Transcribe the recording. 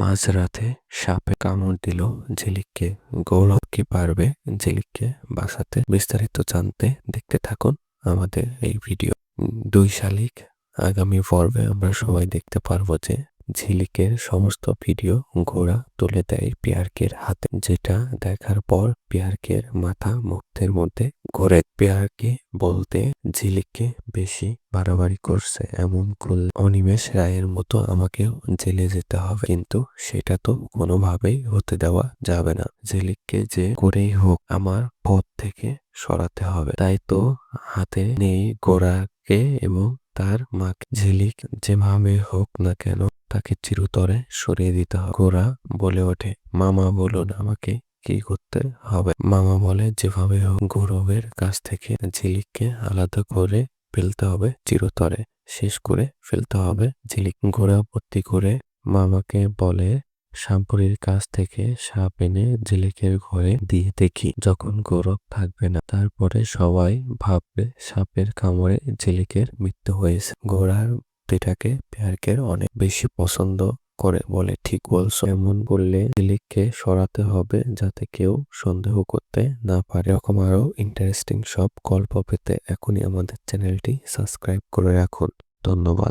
মাঝরাতে সাপে কামড় দিল ঝিলিককে। গৌরব কি পারবে ঝিলিককে বাঁচাতে? বিস্তারিত জানতে দেখতে থাকুন আমাদের এই ভিডিও। দুই শালিক আগামী পর্বে আমরা সবাই দেখতে পারবো যে ঝিলিকের সমস্ত ভিডিও ঘোড়া তুলে দেয় পিয়ারকের হাতে, যেটা দেখার পর পিয়ারকের মাথা মুহূর্তের মধ্যে ঘোরে। পিয়ারকে বলতে ঝিলিককে বেশি বাড়াবাড়ি করছে, এমন করলে অনিমেষ রায়ের মতো আমাকেও জেলে যেতে হবে, কিন্তু সেটা তো কোনোভাবেই হতে দেওয়া যাবে না। ঝিলিককে যে করেই হোক আমার পথ থেকে সরাতে হবে, তাই তো হাতে নেই ঘোড়াকে এবং তার মাকে। ঝিলিক যেভাবে হোক না কেন তাকে চিরতরে সরিয়ে দিতে হবে। ঘোড়া বলে ওঠে, মামা বলুন আমাকে কি করতে হবে? মামা বলে, যেভাবে হোক গৌরবের কাছ থেকে ঝিলিককে আলাদা করে ফেলতে হবে, চিরতরে শেষ করে ফেলতে হবে ঝিলিক। ঘোড়া ভর্তি করে মামাকে বলে, শামপুরীর কাছ থেকে সাপ এনে ঝিলিকের ঘরে দিয়ে দেখি, যখন গৌরব থাকবে না তারপরে সবাই ভাববে সাপের কামড়ে ঝিলিকের মৃত্যু হয়েছে। ঘোড়ার বুদ্ধিটাকে পিয়ারকের অনেক বেশি পছন্দ করে, বলে ঠিক বলছো, এমন করলে ঝিলিককে সরাতে হবে যাতে কেউ সন্দেহ করতে না পারে। এরকম আরো ইন্টারেস্টিং সব গল্প পেতে এখনই আমাদের চ্যানেলটি সাবস্ক্রাইব করে রাখুন। ধন্যবাদ।